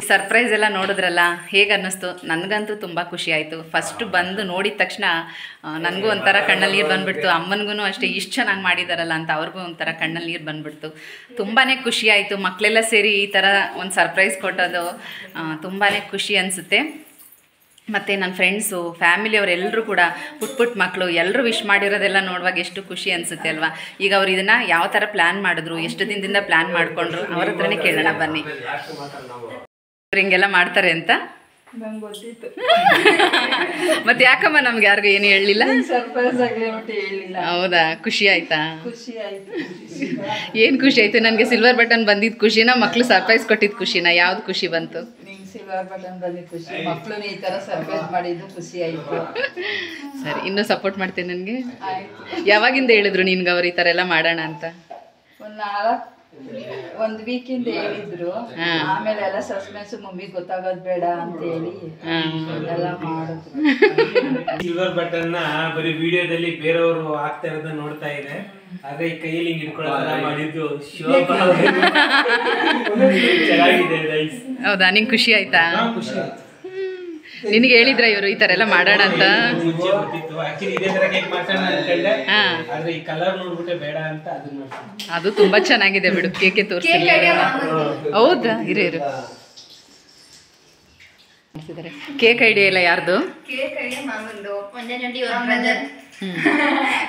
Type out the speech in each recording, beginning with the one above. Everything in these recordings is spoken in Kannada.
ಸರ್ಪ್ರೈಸ್ ಎಲ್ಲ ನೋಡಿದ್ರಲ್ಲ, ಹೇಗೆ ಅನ್ನಿಸ್ತು? ನನಗಂತೂ ತುಂಬ ಖುಷಿ ಆಯಿತು. ಫಸ್ಟ್ ಬಂದು ನೋಡಿದ ತಕ್ಷಣ ನನಗೂ ಒಂಥರ ಕಣ್ಣಲ್ಲಿ ನೀರು ಬಂದುಬಿಡ್ತು. ಅಮ್ಮನಿಗೂ ಅಷ್ಟೇ, ಇಷ್ಟು ಚೆನ್ನಾಗಿ ಮಾಡಿದಾರಲ್ಲ ಅಂತ ಅವ್ರಿಗೂ ಒಂಥರ ಕಣ್ಣಲ್ಲಿ ನೀರು ಬಂದುಬಿಡ್ತು. ತುಂಬಾ ಖುಷಿ ಆಯಿತು. ಮಕ್ಕಳೆಲ್ಲ ಸೇರಿ ಈ ಥರ ಒಂದು ಸರ್ಪ್ರೈಸ್ ಕೊಟ್ಟೋದು ತುಂಬಾ ಖುಷಿ ಅನಿಸುತ್ತೆ. ಮತ್ತು ನನ್ನ ಫ್ರೆಂಡ್ಸು, ಫ್ಯಾಮಿಲಿಯವರೆಲ್ಲರೂ ಕೂಡ ಪುಟ್ಟ ಮಕ್ಕಳು ಎಲ್ಲರೂ ವಿಶ್ ಮಾಡಿರೋದೆಲ್ಲ ನೋಡುವಾಗ ಎಷ್ಟು ಖುಷಿ ಅನಿಸುತ್ತೆ ಅಲ್ವಾ? ಈಗ ಅವ್ರು ಇದನ್ನು ಯಾವ ಥರ ಪ್ಲ್ಯಾನ್ ಮಾಡಿದ್ರು, ಎಷ್ಟು ದಿನದಿಂದ ಪ್ಲ್ಯಾನ್ ಮಾಡಿಕೊಂಡ್ರು, ಅವ್ರ ಹತ್ರನೇ ಕೇಳೋಣ ಬನ್ನಿ. ಹಿಂಗೆಲ್ಲ ಮಾಡ್ತಾರೆ ಅಂತ ನಂಗೆ ಗೊತ್ತಿತ್ತು. ಮತ್ತೆ ಯಾಕಮ್ಮ ನಮ್ಗೆ ಯಾರಿಗೂ ಏನು ಹೇಳಲಿಲ್ಲ? ಸರ್ಪ್ರೈಸ್ ಆಗಲಿ ಅಂತ ಹೇಳಿಲ್ಲ. ಹೌದಾ? ಖುಷಿ ಆಯ್ತಾ? ಖುಷಿ ಆಯ್ತು. ಏನು ಖುಷಿ ಆಯ್ತು? ನನಗೆ ಸಿಲ್ವರ್ ಬಟನ್ ಬಂದಿದ್ದು ಖುಷಿನಾ, ಮಕ್ಕಳು ಸರ್ಪ್ರೈಸ್ ಕೊಟ್ಟಿದ್ದು ಖುಷಿನಾ? ಯಾವ್ದು ಖುಷಿ ಬಂತು? ನಿಂಗೆ ಸಿಲ್ವರ್ ಬಟನ್ ಬಂದಿದ್ದು ಖುಷಿ, ಮಕ್ಕಳು ಈ ಥರ ಸರ್ಪ್ರೈಸ್ ಮಾಡಿದ್ದು ಖುಷಿ ಆಯಿತು. ಸರಿ, ಇನ್ನೂ ಸಪೋರ್ಟ್ ಮಾಡ್ತೀನಿ ನನಗೆ. ಆಯಿತು. ಯಾವಾಗಿಂದ ಹೇಳಿದ್ರು ನಿನ್ಗೆ ಅವ್ರು ಈ ಥರ ಎಲ್ಲ ಮಾಡೋಣ ಅಂತ? ಒಂದು ವೀಕಿಂದ ಹೇಳಿದ್ರು. ಆಮೇಲೆ ಎಲ್ಲ ಸಸ್ಪೆನ್ಸ್, ಮಮ್ಮಿಗೆ ಗೊತ್ತಾಗೋದು ಬೇಡ ಅಂತ ಹೇಳಿ ಎಲ್ಲ ಮಾಡಿದ್ರು. ಸಿಲ್ವರ್ ಬಟನ್ ನ ಬರೀ ವಿಡಿಯೋದಲ್ಲಿ ಬೇರೆಯವರು ಹಾಕ್ತಾ ಇರೋದನ್ನ ನೋಡ್ತಾ ಇದೆ. ಆದ್ರೆ ಈ ಕೈಯಲ್ಲಿ ಹಿಡ್ಕೊಳ್ಳೋ ಮಾಡಿದ್ದು ಚೆನ್ನಾಗಿದೆ. ಹೌದಾ? ನಿಂಗೆ ಖುಷಿ ಆಯ್ತಾ? ಖುಷಿ ಆಯ್ತು. ನಿನಗೆ ಹೇಳಿದ್ರ ಇವರು ಈ ತರ ಎಲ್ಲ ಮಾಡೋಣ ಅಂತ? ಮುಂಚೆ ಗೊತ್ತಿತ್ತು, ಆಕ್ಚುಲಿ ಇದೇ ತರ ಕೇಕ್ ಮಾಡ್ಸೋಣ ಅನ್ಕೊಂಡೆ. ಆದ್ರೆ ಈ ಕಲರ್ ನೋಡ್ಬಿಟ್ಟೆ ಬೇಡ ಅಂತ ಅದನ್ನ ಮಾಡ್ತೀನಿ. ಅದು ತುಂಬಾ ಚೆನ್ನಾಗಿದೆ ಬಿಡು, ಕೇಕೆ ತೋರಿಸಿಲ್ಲ. ಹೌದಾ? ಇರು ಕೇಕ್ ಐಡಿಯಾ ಇಲ್ಲ ಯಾರ್ದು? ಕೇಕ್ ಐಡಿಯಾ ಮಾಮಂದು, ಒಂದೇ ನಟಿ ಅವ್ರ ಬ್ರದರ್.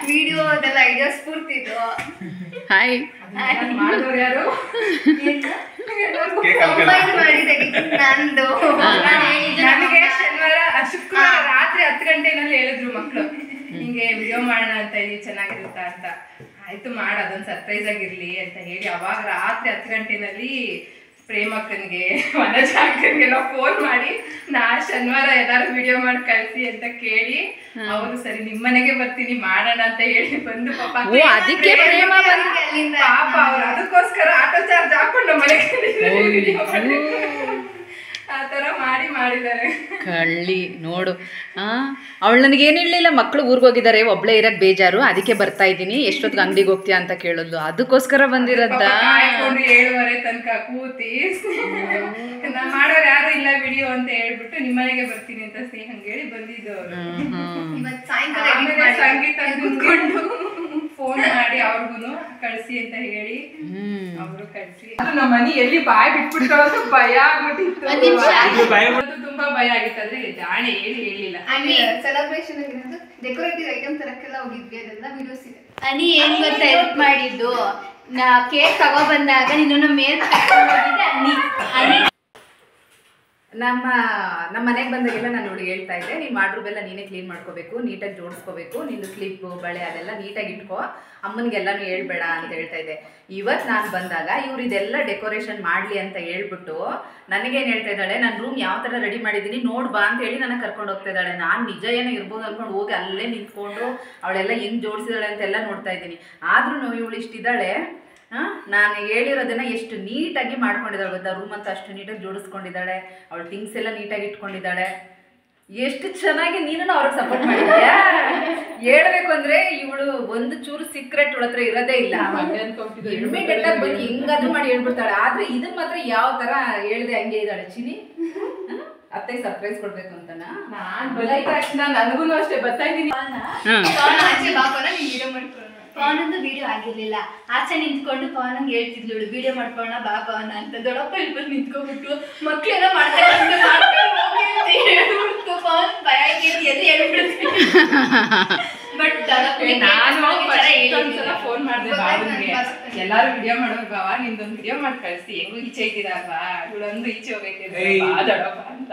ವಿಡಿಯೋ ಅದೆಲ್ಲ ಐಡಿಯಾ ಸ್ಫೂರ್ತಿದ್ದು. ಹಾಯ್. ಮಾಡಿದವ್ರು ಯಾರು? ನಂದು. ನನಗೆ ಶುಕ್ರವಾರ ರಾತ್ರಿ 10 ಗಂಟೆನಲ್ಲಿ ಹೇಳಿದ್ರು ಮಕ್ಕಳು, ಹಿಂಗೆ ವಿಡಿಯೋ ಮಾಡೋಣ ಅಂತ ಇದೀವಿ, ಚೆನ್ನಾಗಿರುತ್ತಾ ಅಂತ. ಆಯ್ತು ಮಾಡು, ಅದೊಂದು ಸರ್ಪ್ರೈಸ್ ಆಗಿರ್ಲಿ ಅಂತ ಹೇಳಿ ಅವಾಗ ರಾತ್ರಿ 10 ಗಂಟೆನಲ್ಲಿ ಪ್ರೇಮಕ್ಕನಿಗೆ, ವನಜಾಕನಿಗೆಲ್ಲ ಫೋನ್ ಮಾಡಿ, ಶನಿವಾರ ಎಲ್ಲಾರು ವಿಡಿಯೋ ಮಾಡಿ ಕಳಿಸಿ ಅಂತ ಕೇಳಿ, ಅವರು ಸರಿ ನಿಮ್ಮನೆಗೆ ಬರ್ತೀನಿ ಮಾಡೋಣ ಅಂತ ಹೇಳಿ ಬಂದು ಪಾಪ ಅದಕ್ಕೆ ಪ್ರೇಮ ಪಾಪ ಅವ್ರು ಅದಕ್ಕೋಸ್ಕರ ಆಟೋ ಚಾರ್ಜ್ ಹಾಕೊಂಡು ಮನೆಗೆ ಆ ತರ ಮಾಡಿದ್ದಾರೆ. ಕಳ್ಳಿ ನೋಡು. ಅವಳು ನನಗೇನು ಹೇಳಲಿಲ್ಲ, ಮಕ್ಕಳು ಊರಿಗೆ ಹೋಗಿದ್ದಾರೆ, ಒಬ್ಳೇ ಇರಕ್ ಬೇಜಾರು, ಅದಕ್ಕೆ ಬರ್ತಾ ಇದ್ದೀನಿ, ಎಷ್ಟೊತ್ತಿಗೆ ಅಂಗಡಿಗೆ ಹೋಗ್ತೀಯಾ ಅಂತ ಕೇಳೋದು, ಅದಕ್ಕೋಸ್ಕರ ಬಂದಿರೋದ. 7:30 ತನಕ ಕೂತಿ ನಾ ಮಾಡೋರು ಯಾರು ಇಲ್ಲ ವಿಡಿಯೋ ಅಂತ ಹೇಳ್ಬಿಟ್ಟು ನಿಮ್ಮನೆಗೆ ಬರ್ತೀನಿ ಅಂತ ಹಂಗೆ ಹೇಳಿ ಬಂದಿದ್ದು. ಆಮೇಲೆ ಸಂಗೀತ ಕುತ್ಕೊಂಡು ಫೋನ್ ಮಾಡಿ ಅವ್ರಿಗೂ ಕಳ್ಸಿ ಅಂತ ಹೇಳಿ ಅವರು ಕಳ್ಸಿ. ನಮ್ಮ ಮನಿ ಎಲ್ಲಿ ಬಾಯ್ ಬಿಟ್ಬಿಟ್ಟು ಭಯ ಆಗ್ಬಿಟ್ಟಿತ್ತು, ತುಂಬಾ ಭಯ ಆಗಿತ್ತು. ಆದ್ರೆ ಜಾಣೆ ಹೇಳಿಲ್ಲ. ಸೆಲೆಬ್ರೇಷನ್ ಡೆಕೋರೇಟಿವ್ ಐಟಮ್ ತರಕ್ಕೆಲ್ಲ ಹೋಗಿದ್ವಿ, ಅದೆಲ್ಲ ವಿಡಿಯೋಸ್ ಇದೆ. ಅನಿ ಏನ್ ಗೊತ್ತಾ ಹೆಲ್ಪ್ ಮಾಡಿದ್ದು, ನಾ ಕೇಕ್ ತಗೋ ಬಂದಾಗ ನಿನ್ನ ಮೇಲೆ ಅನಿ ನಮ್ಮ ಮನೆಗೆ ಬಂದಾಗೆಲ್ಲ ನಾನು ನೋಡಿ ಹೇಳ್ತಾ ಇದ್ದೆ, ನೀನು ವಾರ್ಡ್ರೋಬೆಲ್ಲ ನೀನೇ ಕ್ಲೀನ್ ಮಾಡ್ಕೋಬೇಕು, ನೀಟಾಗಿ ಜೋಡಿಸ್ಕೋಬೇಕು, ನಿಂದು ಕ್ಲಿಪ್ಪು ಬಳೆ ಅದೆಲ್ಲ ನೀಟಾಗಿ ಇಟ್ಕೋ, ಅಮ್ಮನಿಗೆಲ್ಲನೂ ಹೇಳ್ಬೇಡ ಅಂತ ಹೇಳ್ತಾ ಇದ್ದೆ. ಇವತ್ತು ನಾನು ಬಂದಾಗ ಇವ್ರು ಇದೆಲ್ಲ ಡೆಕೋರೇಷನ್ ಮಾಡಲಿ ಅಂತ ಹೇಳ್ಬಿಟ್ಟು ನನಗೇನು ಹೇಳ್ತಾ ಇದ್ದಾಳೆ, ನಾನು ರೂಮ್ ಯಾವ ಥರ ರೆಡಿ ಮಾಡಿದ್ದೀನಿ ನೋಡ್ಬಾ ಅಂತ ಹೇಳಿ ನನಗೆ ಕರ್ಕೊಂಡು ಹೋಗ್ತಾ ಇದ್ದಾಳೆ. ನಾನು ನಿಜ ಏನೋ ಇರ್ಬೋದು ಅಂದ್ಕೊಂಡು ಹೋಗಿ ಅಲ್ಲೇ ನಿಂತ್ಕೊಂಡು ಅವಳೆಲ್ಲ ಹೆಂಗೆ ಜೋಡಿಸಿದಾಳೆ ಅಂತೆಲ್ಲ ನೋಡ್ತಾ ಇದ್ದೀನಿ. ಆದ್ರೂ ಇವಳು ಇಷ್ಟಿದ್ದಾಳೆ, ನಾನು ಹೇಳಿರೋದನ್ನ ಎಷ್ಟು ನೀಟಾಗಿ ಮಾಡ್ಕೊಂಡಿದ್ದಾಳೆ ಗೊತ್ತಾ? ರೂಮ್ ಅಂತ ಅಷ್ಟು ನೀಟಾಗಿ ಜೋಡಿಸ್ಕೊಂಡಿದ್ದಾಳೆ, ಅವಳು ಥಿಂಗ್ಸ್ ಎಲ್ಲ ನೀಟಾಗಿ ಇಟ್ಕೊಂಡಿದ್ದಾಳೆ. ಎಷ್ಟು ಚೆನ್ನಾಗಿ ನೀನು ಅವ್ರಿಗೆ ಸಪೋರ್ಟ್ ಮಾಡಿದ್ಯಾ. ಹೇಳ್ಬೇಕು ಅಂದ್ರೆ ಇವಳು ಒಂದು ಚೂರು ಸೀಕ್ರೆಟ್ ಇವಳ ಹತ್ರ ಇರೋದೇ ಇಲ್ಲ. ಇಮಿಡಿಯೇಟ್ ಆಗಿ ಬಂದು ಹೆಂಗಾದ್ರೂ ಮಾಡಿ ಹೇಳ್ಬಿಡ್ತಾಳೆ. ಆದ್ರೆ ಇದನ್ನ ಮಾತ್ರ ಯಾವ ತರ ಹೇಳ್ದೆ ಹಂಗೆ ಇದ್ದಾಳೆ. ಚಿನಿ ಅತ್ತೆ ಸರ್ಪ್ರೈಸ್ ಕೊಡ್ಬೇಕು ಅಂತನಾ? ನಾನ್ ಬಂದ ತಕ್ಷಣ ನನಗೂ ಅಷ್ಟೇ ಬರ್ತಾ ಇದ್ದೀನಿ. ವಿಡಿಯೋ ಮಾಡ್ಕೊಳ್ಳೋಣ. ಪವನಂದು ವಿಡಿಯೋ ಆಗಿರ್ಲಿಲ್ಲ, ಆಚೆ ನಿಂತ್ಕೊಂಡು ಪವನಂಗೆ ಹೇಳ್ತಿದ್ಲು ವಿಡಿಯೋ ಮಾಡ್ಕೊಳ್ಳೋಣ ಬಾ ಪವನ ಅಂತ. ದೊಡ್ಡಪ್ಪ ಇಲ್ಲಿ ಬಂದು ನಿಂತ್ಕೊಂಡ್ಬಿಟ್ಟು ಮಕ್ಳೇನೋ ಮಾಡ್ತಾರೆ ಪವನ್ ಭಯ ಎಲ್ಲಿ ಹೇಳ್ಬಿಡ್ತೀನಿ. ಬಟ್ ನಾನು ಫೋನ್ ಮಾಡಿದೆ ಬಾವನ್ಗೆ, ಎಲ್ಲಾರು ವಿಡಿಯೋ ಮಾಡೋರು ಬಾವ ನಿಂದೊಂದು ವಿಡಿಯೋ ಮಾಡಿ ಕಳಿಸಿ, ಹೆಂಗು ಈಚೆ ಇದ್ದೀರಲ್ವಾ, ಇವಳೊಂದು ಈಚೆ ಹೋಗೈತೆ ದೊಡ್ಡಪ್ಪ ಅಂತ.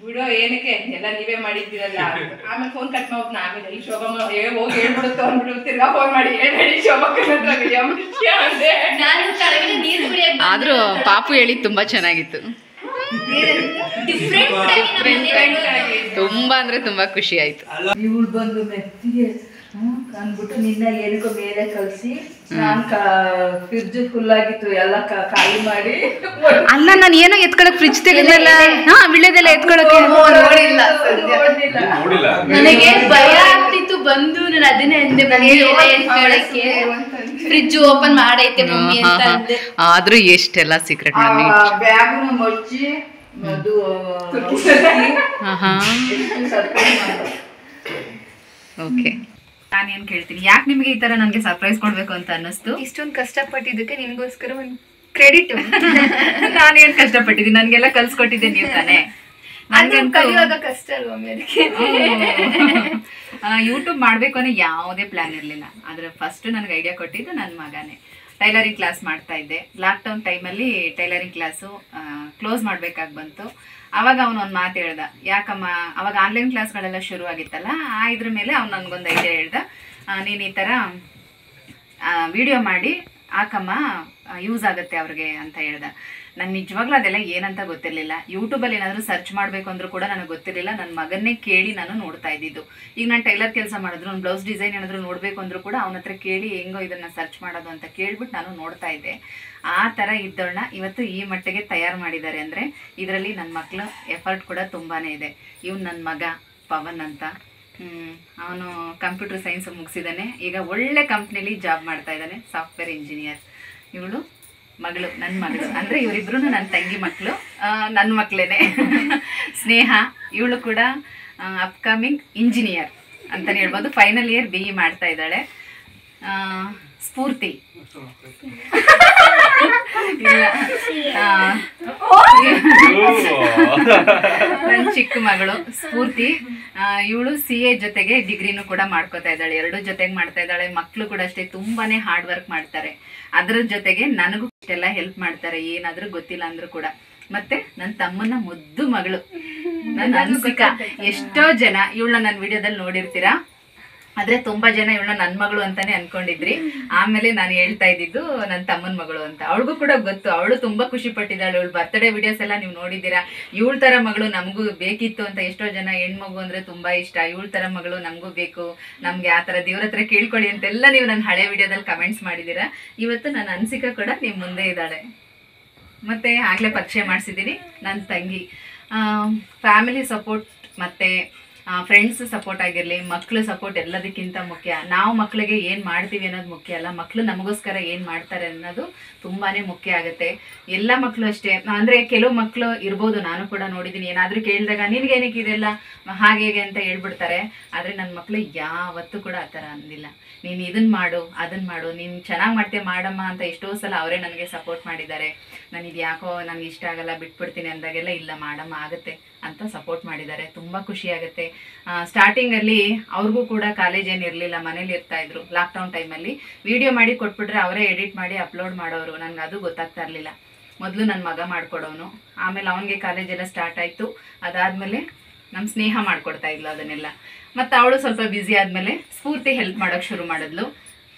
ಬಿಡೋ ಏನಕ್ಕೆ ಎಲ್ಲ ನೀವೇ ಮಾಡಿದ್ದೀರಲ್ಲ. ಆಮೇಲೆ ಫೋನ್ ಕಟ್ ಮಾಡ್ಬಿಟ್ಟು ಆಮೇಲೆ ಈ ಶೋಭಮ್ಮ ಹೋಗಿ ಹೇಳ್ಬಿಡುತ್ತೋ ಅಂದ್ಬಿಟ್ಟು ತಿರ್ಗಾ ಫೋನ್ ಮಾಡಿ ಹೇಳ್ಬೇಡಿ ಶೋಭಕ್ಕನ ಹತ್ರ ವಿಡಿಯೋ ಮಾಡ್ತೀಯ ಅಂದೆ. ಆದ್ರೂ ಪಾಪು ಹೇಳಿ ತುಂಬಾ ಚೆನ್ನಾಗಿತ್ತು, ತುಂಬಾ ಅಂದ್ರೆ ತುಂಬಾ ಖುಷಿ ಆಯ್ತು. ಇವಳು ಬಂದು ಮೆತ್ತಿಗೆ ಅಂದ್ಬಿಟ್ಟು ನಿನ್ನ ಏನಕ್ಕೋ ಮೇಲೆ ಕಳ್ಸಿ, ನಾನ್ ಫ್ರಿಡ್ಜ್ ಫುಲ್ ಆಗಿತ್ತು ಎಲ್ಲ ಖಾಲಿ ಮಾಡಿ. ಅಲ್ಲ ನಾನು ಏನೋ ಎತ್ಕೊಳಕ್ ಫ್ರಿಡ್ಜ್ ತೆಗೆದಲ್ಲ, ವಿಳ್ಳೆದೆಲ್ಲ ಎತ್ಕೊಳಕ್ಕೆ ನನಗೆ ಭಯ ಆಗ್ತಿತ್ತು ಬಂದು ನಾನು ಅದನ್ನೇ ಅಂದೆ ಕೇಳಕ್ಕೆ ಫ್ರಿಜ್ ಓಪನ್ ಮಾಡೈತೆ ಮಮ್ಮಿ ಅಂತ ಅಂದೆ. ಆದ್ರೂ ಎಷ್ಟೆಲ್ಲ ಸೀಕ್ರೆಟ್ ಬ್ಯಾಗ್ನು ಮುಚ್ಚಿ ಅದು ಓಕೆ. ನಾನೇನ್ ಕೇಳ್ತೀನಿ, ಯಾಕೆ ನಿಮ್ಗೆ ಈ ತರ ನನ್ಗೆ ಸರ್ಪ್ರೈಸ್ ಕೊಡ್ಬೇಕು ಅಂತ ಅನ್ನಿಸ್ತು? ಇಷ್ಟೊಂದು ಕಷ್ಟಪಟ್ಟಿದ್ದಕ್ಕೆ ನಿನ್ಗೋಸ್ಕರ ಒಂದು ಕ್ರೆಡಿಟ್. ನಾನೇನ್ ಕಷ್ಟಪಟ್ಟಿದ್ದೀನಿ, ನನ್ಗೆಲ್ಲ ಕಲ್ಸ್ಕೊಟ್ಟಿದ್ದೆ ನೀವು ತಾನೇ. ಕಲಿಯುವಾಗ ಕಷ್ಟ ಅಲ್ವಾ ಮಮ್ಮಿ, ಅದಕ್ಕೆ ಯೂಟ್ಯೂಬ್ ಮಾಡ್ಬೇಕು ಅನ್ನೋ ಯಾವುದೇ ಪ್ಲಾನ್ ಇರಲಿಲ್ಲ. ಆದ್ರೆ ಫಸ್ಟ್ ನನಗೆ ಐಡಿಯಾ ಕೊಟ್ಟಿದ್ದು ನನ್ನ ಮಗನೇ. ಟೈಲರಿಂಗ್ ಕ್ಲಾಸ್ ಮಾಡ್ತಾ ಇದ್ದೆ. ಲಾಕ್ಡೌನ್ ಟೈಮಲ್ಲಿ ಟೈಲರಿಂಗ್ ಕ್ಲಾಸು ಕ್ಲೋಸ್ ಮಾಡ್ಬೇಕಾಗಿ ಬಂತು. ಅವಾಗ ಅವನೊಂದು ಮಾತು ಹೇಳ್ದ, ಯಾಕಮ್ಮ, ಅವಾಗ ಆನ್ಲೈನ್ ಕ್ಲಾಸ್ಗಳೆಲ್ಲ ಶುರು ಆಗಿತ್ತಲ್ಲ, ಇದ್ರ ಮೇಲೆ ಅವ್ನು ನನಗೊಂದು ಐಡಿಯಾ ಹೇಳ್ದ, ನೀನು ಈ ಥರ ವಿಡಿಯೋ ಮಾಡಿ ಹಾಕಮ್ಮ, ಯೂಸ್ ಆಗುತ್ತೆ ಅವ್ರಿಗೆ ಅಂತ ಹೇಳ್ದ. ನಾನು ನಿಜವಾಗ್ಲೂ ಅದೆಲ್ಲ ಏನಂತ ಗೊತ್ತಿರಲಿಲ್ಲ. ಯೂಟ್ಯೂಬಲ್ಲಿ ಏನಾದರೂ ಸರ್ಚ್ ಮಾಡಬೇಕು ಅಂದ್ರೂ ಕೂಡ ನನಗೆ ಗೊತ್ತಿರಲಿಲ್ಲ. ನನ್ನ ಮಗನ್ನೇ ಕೇಳಿ ನಾನು ನೋಡ್ತಾ ಇದ್ದಿದ್ದು. ಈಗ ನಾನು ಟೈಲರ್ ಕೆಲಸ ಮಾಡಿದ್ರು, ಒಂದು ಬ್ಲೌಸ್ ಡಿಸೈನ್ ಏನಾದರೂ ನೋಡಬೇಕು ಅಂದ್ರೂ ಕೂಡ ಅವನ ಹತ್ರ ಕೇಳಿ ಹೆಂಗೋ ಇದನ್ನು ಸರ್ಚ್ ಮಾಡೋದು ಅಂತ ಕೇಳ್ಬಿಟ್ಟು ನಾನು ನೋಡ್ತಾ ಇದ್ದೆ. ಆ ಥರ ಇದ್ದೋಳನ್ನ ಇವತ್ತು ಈ ಮಟ್ಟಿಗೆ ತಯಾರು ಮಾಡಿದ್ದಾರೆ ಅಂದರೆ ಇದರಲ್ಲಿ ನನ್ನ ಮಕ್ಕಳು ಎಫರ್ಟ್ ಕೂಡ ತುಂಬಾ ಇದೆ. ಇವ್ನು ನನ್ನ ಮಗ ಪವನ್ ಅಂತ, ಅವನು ಕಂಪ್ಯೂಟರ್ ಸೈನ್ಸ್ ಮುಗಿಸಿದ್ದಾನೆ. ಈಗ ಒಳ್ಳೆ ಕಂಪ್ನಿಲಿ ಜಾಬ್ ಮಾಡ್ತಾ ಇದ್ದಾನೆ, ಸಾಫ್ಟ್ವೇರ್ ಇಂಜಿನಿಯರ್. ಇವಳು ಮಗಳು, ನನ್ನ ಮಗಳು ಅಂದರೆ ಇವರಿಬ್ರು ನನ್ನ ತಂಗಿ ಮಕ್ಕಳು, ನನ್ನ ಮಕ್ಕಳೇನೆ. ಸ್ನೇಹ, ಇವಳು ಕೂಡ ಅಪ್ಕಮಿಂಗ್ ಇಂಜಿನಿಯರ್ ಅಂತಲೇ ಹೇಳ್ಬೋದು. ಫೈನಲ್ ಇಯರ್ BE ಮಾಡ್ತಾ ಇದ್ದಾಳೆ. ಸ್ಫೂರ್ತಿ ಇಲ್ಲ, ನನ್ನ ಚಿಕ್ಕ ಮಗಳು ಸ್ಫೂರ್ತಿ. ಇವಳು CA ಜೊತೆಗೆ ಡಿಗ್ರಿನೂ ಕೂಡ ಮಾಡ್ಕೋತಾ ಇದ್ದಾಳೆ. ಎರಡೂ ಜೊತೆಗೆ ಮಾಡ್ತಾ ಇದ್ದಾಳೆ. ಮಕ್ಕಳು ಕೂಡ ಅಷ್ಟೇ, ತುಂಬಾನೇ ಹಾರ್ಡ್ ವರ್ಕ್ ಮಾಡ್ತಾರೆ. ಅದ್ರ ಜೊತೆಗೆ ನನಗೂ ಇಷ್ಟೆಲ್ಲ ಹೆಲ್ಪ್ ಮಾಡ್ತಾರೆ, ಏನಾದ್ರೂ ಗೊತ್ತಿಲ್ಲ ಅಂದ್ರೂ ಕೂಡ. ಮತ್ತೆ ನನ್ನ ತಮ್ಮನ ಮುದ್ದು ಮಗಳು ನನ್ನ ಅನ್ಸಿಕಾ. ಎಷ್ಟೋ ಜನ ಇವಳನ್ನ ನನ್ನ ವಿಡಿಯೋದಲ್ಲಿ ನೋಡಿರ್ತೀರಾ, ಆದ್ರೆ ತುಂಬಾ ಜನ ಇವಳನ್ನ ನನ್ನ ಮಗಳು ಅಂತಾನೆ ಅನ್ಕೊಂಡಿದ್ರಿ. ಆಮೇಲೆ ನಾನು ಹೇಳ್ತಾ ಇದ್ದಿದ್ದು ನನ್ನ ತಮ್ಮನ ಮಗಳು ಅಂತ. ಅವಳಿಗೂ ಕೂಡ ಗೊತ್ತು, ಅವಳು ತುಂಬಾ ಖುಷಿ ಪಟ್ಟಿದ್ದಾಳೆ. ಇವಳು ಬರ್ತ್ಡೇ ವಿಡಿಯೋಸ್ ಎಲ್ಲ ನೀವು ನೋಡಿದ್ದೀರಾ. ಇವಳ ತರ ಮಗಳು ನಮಗೂ ಬೇಕಿತ್ತು ಅಂತ ಎಷ್ಟೋ ಜನ, ಹೆಣ್ಮಗು ಅಂದ್ರೆ ತುಂಬಾ ಇಷ್ಟ, ಇವಳ ತರ ಮಗಳು ನಮಗೂ ಬೇಕು, ನಮ್ಗೆ ಆ ತರ ದೇವ್ರ ಹತ್ರ ಕೇಳ್ಕೊಳ್ಳಿ ಅಂತೆಲ್ಲ ನೀವು ನನ್ನ ಹಳೆ ವಿಡಿಯೋದಲ್ಲಿ ಕಮೆಂಟ್ಸ್ ಮಾಡಿದ್ದೀರಾ. ಇವತ್ತು ನನ್ನ ಅನ್ಸಿಕಾ ಕೂಡ ನಿಮ್ಮ ಮುಂದೆ ಇದ್ದಾಳೆ. ಮತ್ತೆ ಆಗ್ಲೇ ಪರಿಚಯ ಮಾಡಿಸಿದ್ದೀನಿ ನನ್ನ ತಂಗಿ. ಫ್ಯಾಮಿಲಿ ಸಪೋರ್ಟ್ ಮತ್ತೆ ಫ್ರೆಂಡ್ಸ್ ಸಪೋರ್ಟ್ ಆಗಿರಲಿ, ಮಕ್ಕಳು ಸಪೋರ್ಟ್ ಎಲ್ಲದಕ್ಕಿಂತ ಮುಖ್ಯ. ನಾವು ಮಕ್ಕಳಿಗೆ ಏನು ಮಾಡ್ತೀವಿ ಅನ್ನೋದು ಮುಖ್ಯ ಅಲ್ಲ, ಮಕ್ಕಳು ನಮಗೋಸ್ಕರ ಏನು ಮಾಡ್ತಾರೆ ಅನ್ನೋದು ತುಂಬಾ ಮುಖ್ಯ ಆಗುತ್ತೆ. ಎಲ್ಲ ಮಕ್ಕಳು ಅಷ್ಟೇ. ಅಂದರೆ ಕೆಲವು ಮಕ್ಕಳು ಇರ್ಬೋದು, ನಾನು ಕೂಡ ನೋಡಿದ್ದೀನಿ, ಏನಾದರೂ ಕೇಳಿದಾಗ ನಿನಗೇನಕ್ಕೆ ಇದೆಲ್ಲ ಹಾಗೆ ಹೇಗೆ ಅಂತ ಹೇಳ್ಬಿಡ್ತಾರೆ. ಆದರೆ ನನ್ನ ಮಕ್ಕಳು ಯಾವತ್ತೂ ಕೂಡ ಆ ಥರ ಅಂದಿಲ್ಲ. ನೀನು ಇದನ್ನು ಮಾಡು, ಅದನ್ನು ಮಾಡು, ನೀನು ಚೆನ್ನಾಗಿ ಮಾಡ್ತೀಯ ಮಾಡಮ್ಮ ಅಂತ ಎಷ್ಟೋ ಸಲ ಅವರೇ ನನಗೆ ಸಪೋರ್ಟ್ ಮಾಡಿದ್ದಾರೆ. ನಾನು ಇದು ಯಾಕೋ ನನಗೆ ಇಷ್ಟ ಆಗಲ್ಲ ಬಿಟ್ಬಿಡ್ತೀನಿ ಅಂದಾಗೆಲ್ಲ ಇಲ್ಲ ಮಾಡಮ್ಮ ಆಗುತ್ತೆ ಅಂತ ಸಪೋರ್ಟ್ ಮಾಡಿದ್ದಾರೆ. ತುಂಬ ಖುಷಿಯಾಗುತ್ತೆ. ಸ್ಟಾರ್ಟಿಂಗಲ್ಲಿ ಅವ್ರಿಗೂ ಕೂಡ ಕಾಲೇಜ್ ಏನು ಇರಲಿಲ್ಲ, ಮನೇಲಿ ಇರ್ತಾಯಿದ್ರು. ಲಾಕ್ಡೌನ್ ಟೈಮಲ್ಲಿ ವಿಡಿಯೋ ಮಾಡಿ ಕೊಟ್ಬಿಟ್ರೆ ಅವರೇ ಎಡಿಟ್ ಮಾಡಿ ಅಪ್ಲೋಡ್ ಮಾಡೋರು. ನನಗೆ ಅದು ಗೊತ್ತಾಗ್ತಾ ಇರಲಿಲ್ಲ. ಮೊದಲು ನನ್ನ ಮಗ ಮಾಡಿಕೊಡೋನು, ಆಮೇಲೆ ಅವನಿಗೆ ಕಾಲೇಜೆಲ್ಲ ಸ್ಟಾರ್ಟ್ ಆಯಿತು. ಅದಾದಮೇಲೆ ನಮ್ಮ ಸ್ನೇಹ ಮಾಡಿಕೊಡ್ತಾ ಇದ್ಲು ಅದನ್ನೆಲ್ಲ. ಮತ್ತು ಅವಳು ಸ್ವಲ್ಪ ಬ್ಯುಸಿ ಆದಮೇಲೆ ಸ್ಫೂರ್ತಿ ಹೆಲ್ಪ್ ಮಾಡೋಕ್ಕೆ ಶುರು ಮಾಡಿದ್ಲು.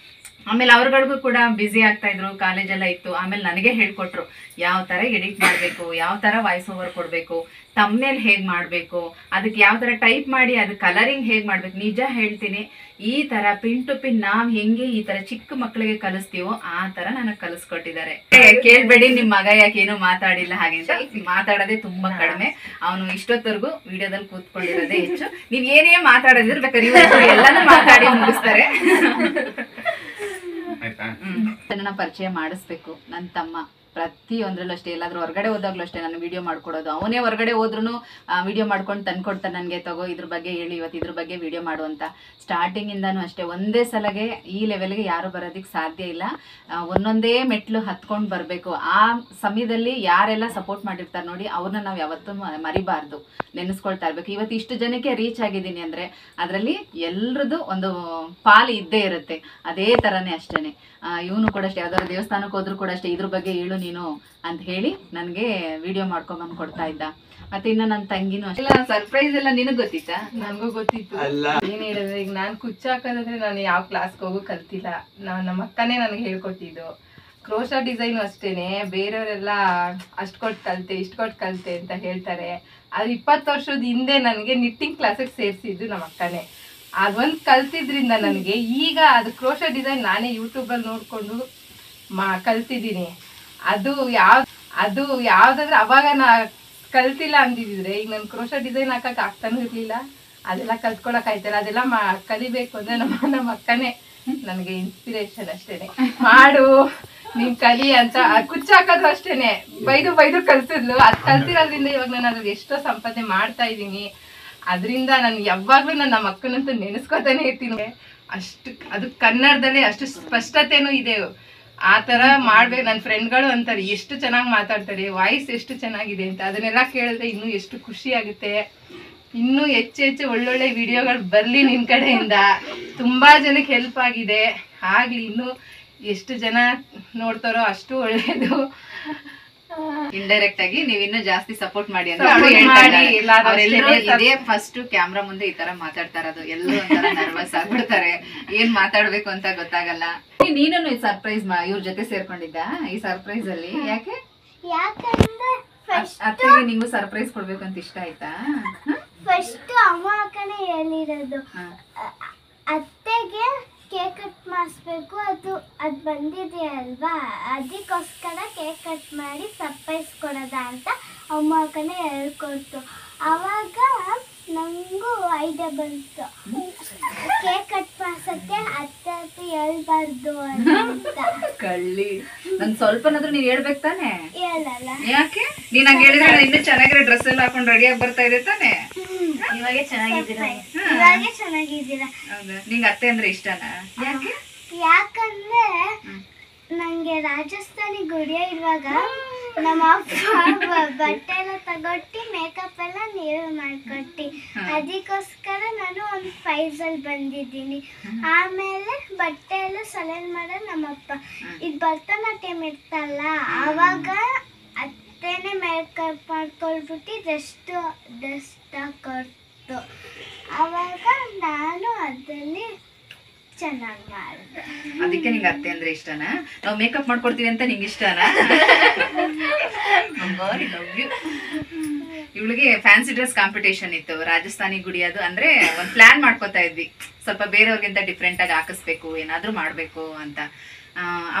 ಆಮೇಲೆ ಅವ್ರಗಳಿಗೂ ಕೂಡ ಬ್ಯುಸಿ ಆಗ್ತಾಯಿದ್ರು, ಕಾಲೇಜೆಲ್ಲ ಇತ್ತು. ಆಮೇಲೆ ನನಗೆ ಹೇಳ್ಕೊಟ್ರು ಯಾವ ಥರ ಎಡಿಟ್ ಮಾಡಬೇಕು, ಯಾವ ಥರ ವಾಯ್ಸ್ ಓವರ್ ಕೊಡಬೇಕು, ತಮ್ನೇಲ್ ಹೇಗೆ ಮಾಡಬೇಕು, ಅದಕ್ಕೆ ಯಾವ ಥರ ಟೈಪ್ ಮಾಡಿ ಅದು ಕಲರಿಂಗ್ ಹೇಗೆ ಮಾಡಬೇಕು. ನಿಜ ಹೇಳ್ತೀನಿ, ಈ ಥರ ಪಿನ್ ಟು ಪಿನ್ ನಾವು ಹೆಂಗೆ ಈ ಥರ ಚಿಕ್ಕ ಮಕ್ಕಳಿಗೆ ಕಲಿಸ್ತೀವೋ ಆ ಥರ ನನಗೆ ಕಲಿಸ್ಕೊಟ್ಟಿದ್ದಾರೆ. ಕೇಳಬೇಡಿ ನಿಮ್ಮ ಮಗ ಯಾಕೆ ಏನೂ ಮಾತಾಡಿಲ್ಲ ಹಾಗೆ ಅಂತ. ಮಾತಾಡೋದೇ ತುಂಬ ಕಡಿಮೆ. ಅವನು ಇಷ್ಟೊತ್ತವರೆಗೂ ವಿಡಿಯೋದಲ್ಲಿ ಕೂತ್ಕೊಂಡಿರೋದೇ ಹೆಚ್ಚು. ನೀವು ಏನೇ ಮಾತಾಡೋದಿದ್ರೆ ಬೇಕಾದ್ರೆ ಇವರು ಎಲ್ಲನೂ ಮಾತಾಡಿ ಮುಗಿಸ್ತಾರೆ. ನನ್ನ ಪರಿಚಯ ಮಾಡಿಸ್ಬೇಕು. ನನ್ನ ತಮ್ಮ ಪ್ರತಿಯೊಂದರಲ್ಲೂ ಅಷ್ಟೇ, ಎಲ್ಲಾದರೂ ಹೊರಗಡೆ ಹೋದಾಗಲೂ ಅಷ್ಟೇ ನಾನು ವಿಡಿಯೋ ಮಾಡ್ಕೊಡೋದು. ಅವನೇ ಹೊರಗಡೆ ಹೋದ್ರೂ ವಿಡಿಯೋ ಮಾಡ್ಕೊಂಡು ತಂದ್ಕೊಡ್ತಾನೆ ನನಗೆ, ತಗೋ ಇದ್ರ ಬಗ್ಗೆ ಹೇಳಿ, ಇವತ್ತು ಇದ್ರ ಬಗ್ಗೆ ವಿಡಿಯೋ ಮಾಡು ಅಂತ. ಸ್ಟಾರ್ಟಿಂಗಿಂದನೂ ಅಷ್ಟೇ, ಒಂದೇ ಸಲಗೆ ಈ ಲೆವೆಲ್ಗೆ ಯಾರು ಬರೋದಕ್ಕೆ ಸಾಧ್ಯ ಇಲ್ಲ. ಒಂದೊಂದೇ ಮೆಟ್ಲು ಹತ್ಕೊಂಡು ಬರಬೇಕು. ಆ ಸಮಯದಲ್ಲಿ ಯಾರೆಲ್ಲ ಸಪೋರ್ಟ್ ಮಾಡಿರ್ತಾರೆ ನೋಡಿ, ಅವ್ರನ್ನ ನಾವು ಯಾವತ್ತೂ ಮರಿಬಾರ್ದು, ನೆನೆಸ್ಕೊಳ್ತಾ ಇರಬೇಕು. ಇವತ್ತು ಇಷ್ಟು ಜನಕ್ಕೆ ರೀಚ್ ಆಗಿದ್ದೀನಿ ಅಂದರೆ ಅದರಲ್ಲಿ ಎಲ್ಲರದ್ದು ಒಂದು ಪಾಲು ಇದ್ದೇ ಇರುತ್ತೆ. ಅದೇ ಥರನೇ ಅಷ್ಟೇ ಇವನು ಕೂಡ ಅಷ್ಟೇ, ಯಾವ್ದಾದ್ರು ದೇವಸ್ಥಾನಕ್ಕೆ ಹೋದ್ರೂ ಕೂಡ ಅಷ್ಟೇ, ಇದ್ರ ಬಗ್ಗೆ ಹೇಳು ನೀನು ಅಂತ ಹೇಳಿ ನನಗೆ ವಿಡಿಯೋ ಮಾಡ್ಕೊಂಬಂದು ಕೊಡ್ತಾ ಇದ್ದ. ಮತ್ತೆ ಇನ್ನು ನನ್ನ ತಂಗಿನೂ ಅಷ್ಟೇ. ಸರ್ಪ್ರೈಸ್ ಎಲ್ಲ ನಿನಗೆ ಗೊತ್ತಿತ್ತಾ? ನನಗೂ ಗೊತ್ತಿತ್ತು. ಏನ್ ಹೇಳಿದ್ರೆ, ಈಗ ನಾನು ಕುಚ್ಚು ಹಾಕೋದಂದ್ರೆ ನಾನು ಯಾವ ಕ್ಲಾಸ್ಗೆ ಹೋಗೋ ಕಲ್ತಿಲ್ಲ. ನಮ್ಮ ಅಕ್ಕನೇ ನನಗೆ ಹೇಳ್ಕೊಟ್ಟಿದ್ದು. ಕ್ರೋಶಾ ಡಿಸೈನು ಅಷ್ಟೇನೆ, ಬೇರೆಯವರೆಲ್ಲ ಅಷ್ಟು ಕೊಟ್ಟು ಕಲಿತೆ, ಇಷ್ಟು ಕೊಟ್ಟು ಕಲಿತೆ ಅಂತ ಹೇಳ್ತಾರೆ. ಅದು 20 ವರ್ಷದ ಹಿಂದೆ ನನಗೆ ನಿಟ್ಟಿಂಗ್ ಕ್ಲಾಸಿಗೆ ಸೇರಿಸಿದ್ದು ನಮ್ಮ ಅಕ್ಕನೇ. ಅದೊಂದು ಕಲ್ತಿದ್ರಿಂದ ನನಗೆ ಈಗ ಅದು ಕ್ರೋಶಾ ಡಿಸೈನ್ ನಾನೇ ಯೂಟ್ಯೂಬಲ್ಲಿ ನೋಡಿಕೊಂಡು ಕಲ್ತಿದ್ದೀನಿ. ಅದು ಯಾವುದಾದ್ರೆ ಅವಾಗ ನಾ ಕಲ್ತಿಲ್ಲ ಅಂದಿದ್ರೆ ಈಗ ನಾನು ಕ್ರೋಶಾ ಡಿಸೈನ್ ಹಾಕಕ್ಕೆ ಆಗ್ತಾನೂ ಇರಲಿಲ್ಲ, ಅದೆಲ್ಲ ಕಲ್ತ್ಕೊಳಕ್ ಆಯ್ತಲ್ಲ, ಅದೆಲ್ಲ ಕಲಿಬೇಕು ಅಂದ್ರೆ ನಮ್ಮ ಅಕ್ಕನೇ ನನಗೆ ಇನ್ಸ್ಪಿರೇಷನ್ ಅಷ್ಟೇನೆ. ಮಾಡು ನೀನ್ ಕಲಿ ಅಂತ ಕುಚ್ಚಾಕೋದು ಅಷ್ಟೇನೆ, ಬೈದು ಕಲ್ಸಿದ್ಲು. ಅದ್ ಕಲ್ತಿರೋದ್ರಿಂದ ಇವಾಗ ನಾನು ಅದ್ರಲ್ಲಿ ಎಷ್ಟೋ ಸಂಪಾದನೆ ಮಾಡ್ತಾ ಇದ್ದೀನಿ. ಅದರಿಂದ ನಾನು ಯಾವಾಗ್ಲೂ ನಮ್ಮ ಅಕ್ಕನಂತೂ ನೆನೆಸ್ಕೊತಾನೆ ಇರ್ತೀನಿ. ಅಷ್ಟು ಅದು ಕನ್ನಡದಲ್ಲಿ ಅಷ್ಟು ಸ್ಪಷ್ಟತೆನೂ ಇದೆ. ಆ ತರ ಮಾಡ್ಬೇಕು. ನನ್ನ ಫ್ರೆಂಡ್ಗಳು ಅಂತಾರೆ ಎಷ್ಟು ಚೆನ್ನಾಗಿ ಮಾತಾಡ್ತಾರೆ, ವಾಯ್ಸ್ ಎಷ್ಟು ಚೆನ್ನಾಗಿದೆ ಅಂತ. ಅದನ್ನೆಲ್ಲ ಕೇಳಿದ್ರೆ ಇನ್ನೂ ಎಷ್ಟು ಖುಷಿ ಆಗುತ್ತೆ. ಇನ್ನೂ ಹೆಚ್ಚು ಒಳ್ಳೊಳ್ಳೆ ವಿಡಿಯೋಗಳು ಬರಲಿ ನಿನ್ನ ಕಡೆಯಿಂದ. ತುಂಬಾ ಜನಕ್ಕೆ ಹೆಲ್ಪ್ ಆಗಿದೆ, ಆಗ್ಲಿ. ಇನ್ನೂ ಎಷ್ಟು ಜನ ನೋಡ್ತಾರೋ ಅಷ್ಟು ಒಳ್ಳೇದು. ಇಂಡೈರೆಕ್ಟ್ ಆಗಿ ನೀವ್ ಇನ್ನೂ ಜಾಸ್ತಿ ಸಪೋರ್ಟ್ ಮಾಡಿ ಅಂತ Support ಅವ್ರು ಹೇಳ್ತಾ ಮಾಡಿ, ಇದ್ದಾರೆ. ಎಲ್ಲಾರು ಅವ್ರೆಲ್ಲರೂ ಅಷ್ಟೇನೆ ಇದೇ ಫಸ್ಟ್ ಕ್ಯಾಮ್ರಾ ಮುಂದೆ ಈ ತರ ಮಾತಾಡ್ತಾ ಇರೋದು. ಎಲ್ಲರೂ ಒಂಥರ ನರ್ವಸ್ ಆಗ್ಬಿಡ್ತಾರೆ, ಏನ್ ಮಾತಾಡ್ಬೇಕು ಅಂತ ಗೊತ್ತಾಗಲ್ಲ. ನೀನು ಈ ಸರ್ಪ್ರೈಸ್ ಇವ್ರ ಜೊತೆ ಸೇರ್ಕೊಂಡಿದ್ದ ಈ ಸರ್ಪ್ರೈಸ್ ಅಲ್ಲಿ? ಯಾಕೆ ಅತ್ತೆಗೆ ನಿಂಗೂ ಸರ್ಪ್ರೈಸ್ ಕೊಡ್ಬೇಕು ಅಂತ ಇಷ್ಟ ಆಯ್ತಾ? ಫಸ್ಟ್ ಅಮ್ಮ ಅಕ್ಕನೇ ಹೇಳಿರೋದು ಅತ್ತೆಗೆ ಕೇಕ್ ಕಟ್ ಮಾಡಿಸ್ಬೇಕು, ಅದು ಬಂದಿದೆ ಅಲ್ವಾ, ಅದಕ್ಕೋಸ್ಕರ ಕೇಕ್ ಕಟ್ ಮಾಡಿ ಸರ್ಪ್ರೈಸ್ ಕೊಡೋದ ಅಂತ ಅಮ್ಮ ಅಕ್ಕನೇ ಹೇಳ್ಕೊಡ್ತು. ಆವಾಗ ನನಗೂ ಐಡಿಯಾ ಬಂತು, ಕೇಕ್ ಕಟ್ ಮಾಡ್ಸಕ್ಕೆ ಅತ್ತೆ ಹೇಳ್ಬಾರ್ದು ಅಂತ. ಕಳ್ಳಿ, ನನ್ ಸ್ವಲ್ಪನಾದ್ರೂ ನೀನ್ ಹೇಳ್ಬೇಕು ತಾನೆ? ಹೇಳಲ್ಲ. ಯಾಕೆ? ನೀನ್ ಹಂಗ ಹೇಳಿದ್ರೆ ಇನ್ನೂ ಚೆನ್ನಾಗಿರೋ ಡ್ರೆಸ್ ಎಲ್ಲ ಹಾಕೊಂಡು ರೆಡಿಯಾಗಿ ಬರ್ತಾ ಇದೆ ತಾನೆ? ಇವಾಗೆ ಚೆನ್ನಾಗಿದ್ದೀರಾ. ಹೌದಾ? ನಿಂಗೆ ಅತ್ತೆ ಅಂದ್ರೆ ಇಷ್ಟನಾ? ಯಾಕೆ? ಯಾಕಂದ್ರೆ ನಂಗೆ ರಾಜಸ್ಥಾನಿ ಗುಡಿಯ ಇರುವಾಗ ನಮ್ಮ ಅಪ್ಪ ಬಟ್ಟೆ ಎಲ್ಲ ತಗೊಟ್ಟಿ ಮೇಕಪ್ ಎಲ್ಲ ನೀರು ಮಾಡ್ಕೊಟ್ಟಿ, ಅದಕ್ಕೋಸ್ಕರ ನಾನು ಒಂದು ಫೈಸಲ್ಲಿ ಬಂದಿದ್ದೀನಿ. ಆಮೇಲೆ ಬಟ್ಟೆ ಎಲ್ಲ ಸೆಲೆಕ್ಟ್ ಮಾಡೋದು ನಮ್ಮಪ್ಪ. ಇದು ಭರತನಾಟ್ಯಂ ಇರ್ತಲ್ಲ, ಆವಾಗ ಅತ್ತೇನೆ ಮೇಕಪ್ ಮಾಡ್ಕೊಳ್ಬಿಟ್ಟು ಡ್ರೆಸ್ಟ್ ಹಾಕೊಡ್ತು. ಆವಾಗ ನಾನು ಅದರಲ್ಲಿ ಚೆನ್ನಾಗಿ ಮಾಡಿದೆ. ಅದಕ್ಕೆ ನಿಂಗೆ ಅತ್ತೆ ಅಂದ್ರೆ ಇಷ್ಟನಾ? ನಾವು ಮೇಕಪ್ ಮಾಡ್ಕೊಡ್ತೀವಿ ಅಂತ ನಿಂಗೆ ಇಷ್ಟನಾ? ಇವಳಿಗೆ ಫ್ಯಾನ್ಸಿ ಡ್ರೆಸ್ ಕಾಂಪಿಟೇಷನ್ ಇತ್ತು, ರಾಜಸ್ಥಾನಿ ಗುಡಿಯೋದು. ಅಂದ್ರೆ ಒಂದ್ ಪ್ಲಾನ್ ಮಾಡ್ಕೋತಾ ಇದ್ವಿ, ಸ್ವಲ್ಪ ಬೇರೆಯವ್ರಿಗಿಂತ ಡಿಫ್ರೆಂಟ್ ಆಗಿ ಹಾಕಿಸ್ಬೇಕು, ಏನಾದ್ರೂ ಮಾಡ್ಬೇಕು ಅಂತ.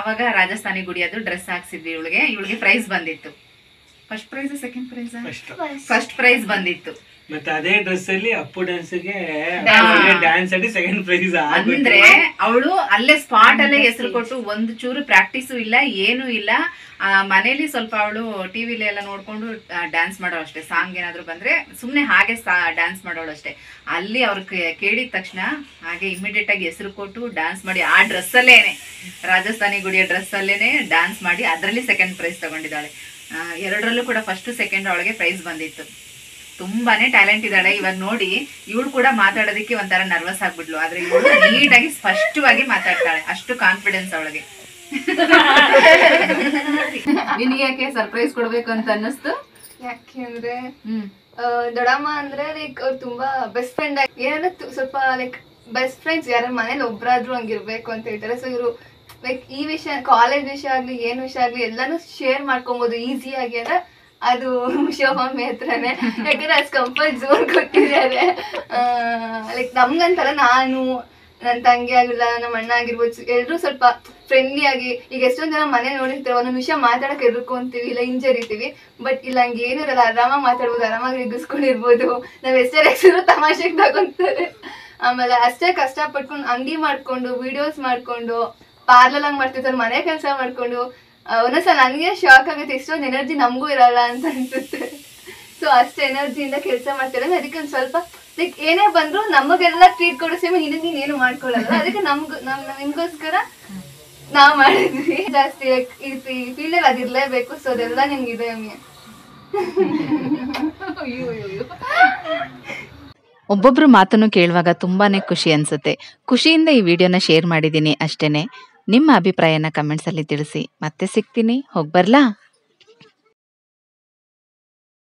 ಅವಾಗ ರಾಜಸ್ಥಾನಿ ಗುಡಿಯೋದು ಡ್ರೆಸ್ ಹಾಕ್ಸಿದ್ವಿ. ಇವಳಿಗೆ ಪ್ರೈಸ್ ಬಂದಿತ್ತು. First prize second prize? First prize ಬಂದಿತ್ತು. ಮತ್ತೆ ಅದೇ ಡ್ರೆಸ್ ಅಲ್ಲಿ ಅಪ್ಪು ಡ್ಯಾನ್ಸ್ಗೆ ಡ್ಯಾನ್ಸ್ ಆಡಿ ಸೆಕೆಂಡ್ ಪ್ರೈಸ್. ಅಂದ್ರೆ ಅವಳು ಅಲ್ಲೇ ಸ್ಪಾಟ್ ಅಲ್ಲೇ ಹೆಸರು ಕೊಟ್ಟು, ಒಂದು ಚೂರು ಪ್ರಾಕ್ಟೀಸು ಇಲ್ಲ, ಏನು ಇಲ್ಲ. ಮನೇಲಿ ಸ್ವಲ್ಪ ಅವಳು ಟಿವಿಲಿ ಎಲ್ಲ ನೋಡ್ಕೊಂಡು ಡ್ಯಾನ್ಸ್ ಮಾಡೋಳು ಅಷ್ಟೇ. ಸಾಂಗ್ ಏನಾದ್ರು ಬಂದ್ರೆ ಸುಮ್ನೆ ಹಾಗೆ ಡ್ಯಾನ್ಸ್ ಮಾಡೋಳು ಅಷ್ಟೇ. ಅಲ್ಲಿ ಅವ್ರು ಕೇಳಿದ ತಕ್ಷಣ ಹಾಗೆ ಇಮಿಡಿಯೇಟ್ ಆಗಿ ಹೆಸರು ಕೊಟ್ಟು ಡ್ಯಾನ್ಸ್ ಮಾಡಿ, ಆ ಡ್ರೆಸ್ ಅಲ್ಲೇನೆ, ರಾಜಸ್ಥಾನಿ ಗುಡಿಯ ಡ್ರೆಸ್ ಅಲ್ಲೇನೆ ಡ್ಯಾನ್ಸ್ ಮಾಡಿ ಅದರಲ್ಲಿ ಸೆಕೆಂಡ್ ಪ್ರೈಸ್ ತಗೊಂಡಿದ್ದಾಳೆ. ಎರಡರಲ್ಲೂ ಕೂಡ ಫಸ್ಟ್ ಸೆಕೆಂಡ್ ಅವಳಿಗೆ ಪ್ರೈಸ್ ಬಂದಿತ್ತು. ತುಂಬಾನೇ ಟ್ಯಾಲೆಂಟ್ ಇದ್ದಾಳೆ. ಇವಾಗ ನೋಡಿ, ಇವಳು ಕೂಡ ಮಾತಾಡೋದಕ್ಕೆ ಒಂಥರ ನರ್ವಸ್ ಆಗ್ಬಿಡ್ಲು, ಆದ್ರೆ ಇವಳು ನೀಟಾಗಿ ಸ್ಪಷ್ಟವಾಗಿ ಮಾತಾಡ್ತಾಳೆ, ಅಷ್ಟು ಕಾನ್ಫಿಡೆನ್ಸ್ ಅವಳಿಗೆ. ನಿನಗೆ ಯಾಕೆ ಸರ್ಪ್ರೈಸ್ ಕೊಡ್ಬೇಕು ಅಂತ ಅನ್ನಿಸ್ತು? ಯಾಕೆ ಅಂದ್ರೆ ದೊಡ್ಡಮ್ಮ ಅಂದ್ರೆ ಲೈಕ್ ಅವ್ರು ತುಂಬಾ ಬೆಸ್ಟ್ ಫ್ರೆಂಡ್ ಆಗಿ, ಏನಾದ್ರೆ ಸ್ವಲ್ಪ ಲೈಕ್ ಬೆಸ್ಟ್ ಫ್ರೆಂಡ್ಸ್ ಯಾರ ಮನೇಲಿ ಒಬ್ರಾದ್ರೂ ಹಂಗಿರ್ಬೇಕು ಅಂತ ಹೇಳ್ತಾರೆ. ಸೊ ಇವರು ಲೈಕ್ ಈ ವಿಷಯ, ಕಾಲೇಜ್ ವಿಷಯ ಆಗ್ಲಿ ಏನ್ ವಿಷಯ ಆಗ್ಲಿ ಎಲ್ಲಾನು ಶೇರ್ ಮಾಡ್ಕೊಬಹುದು ಈಸಿಯಾಗಿ. ಅಂದ್ರೆ ಅದು ಶೋಭಾಮಿ ಹತ್ರನೇ, ಯಾಕಂದ್ರೆ ಅಷ್ಟು ಕಂಫರ್ಟ್ ಝೋನ್ ಕೊಟ್ಟಿದ್ದಾರೆ. ಲೈಕ್ ನಮ್ಗಂತಲ್ಲ, ನಾನು ನನ್ನ ತಂಗಿ ಆಗಿಲ್ಲ, ನಮ್ಮ ಅಣ್ಣ ಆಗಿರ್ಬೋದು, ಎಲ್ರು ಸ್ವಲ್ಪ ಫ್ರೆಂಡ್ಲಿ ಆಗಿ. ಈಗ ಎಷ್ಟೊಂದ್ ಜನ ಮನೆ ನೋಡಿರ್ತಾರೆ, ಒಂದೊಂದು ವಿಷಯ ಮಾತಾಡಕ್ ಎದುರ್ಕೊಂತೀವಿ, ಇಲ್ಲ ಹಿಂಜರಿತೀವಿ. ಬಟ್ ಇಲ್ಲ, ಹಂಗೆ ಏನು ಇರಲ್ಲ, ಆರಾಮಾಗಿ ಮಾತಾಡ್ಬೋದು, ಆರಾಮಾಗಿ ರಿಗಿಸ್ಕೊಂಡಿರ್ಬೋದು. ನಾವ್ ಎಷ್ಟೇ ರೆಕ್ಸಿದ್ರು ತಮಾಷೆಗೆ ತಗೊಂತಾರೆ. ಆಮೇಲೆ ಅಷ್ಟೇ ಕಷ್ಟಪಟ್ಕೊಂಡು ಅಂಗಡಿ ಮಾಡ್ಕೊಂಡು, ವಿಡಿಯೋಸ್ ಮಾಡ್ಕೊಂಡು, ಪಾರ್ಲರ್ ಹಂಗ್ ಮಾಡ್ತಿರ್ತಾರೆ, ಮನೆ ಕೆಲಸ ಮಾಡ್ಕೊಂಡು, ಒಂದೊಂದ್ಸಲ ನನಗೆ ಶಾಕ್ ಆಗುತ್ತೆ, ಇಷ್ಟೊಂದು ಎನರ್ಜಿ ನಮಗೂ ಇರಲ್ಲ ಅಂತ ಅನ್ಸುತ್ತೆ. ಸೊ ಅಷ್ಟು ಎನರ್ಜಿಯಿಂದ ಕೆಲಸ ಮಾಡ್ತಾರೆ. ಅದಕ್ಕೆ ಒಂದು ಸ್ವಲ್ಪ ಲೈಕ್ ಏನೇ ಬಂದ್ರು ನಮಗೆಲ್ಲ ಟ್ರೀಟ್ ಕೊಡೋ ಸೇಮ್ ನಿನಗೆ ನೀನೇನು ಮಾಡ್ಕೊಳ್ಳಲ್ಲ, ಅದಕ್ಕೆ ನಿಮ್ಗೋಸ್ಕರ ನಾವ್ ಮಾಡಿದ್ವಿ. ಜಾಸ್ತಿ ಈ ಫೀಲ್ಡಲ್ಲಿ ಅದಿರ್ಲೇಬೇಕು. ಸೊ ಅದೆಲ್ಲ ನಿಮ್ಗಿದೆ. ಒಬ್ಬೊಬ್ರು ಮಾತನ್ನು ಕೇಳುವಾಗ ತುಂಬಾನೇ ಖುಷಿ ಅನ್ಸುತ್ತೆ. ಖುಷಿಯಿಂದ ಈ ವಿಡಿಯೋನ ಶೇರ್ ಮಾಡಿದ್ದೀನಿ ಅಷ್ಟೇನೆ. ನಿಮ್ಮ ಅಭಿಪ್ರಾಯನ ಕಮೆಂಟ್ಸಲ್ಲಿ ತಿಳಿಸಿ. ಮತ್ತೆ ಸಿಗ್ತೀನಿ, ಹೋಗ್ಬರ್ಲಾ?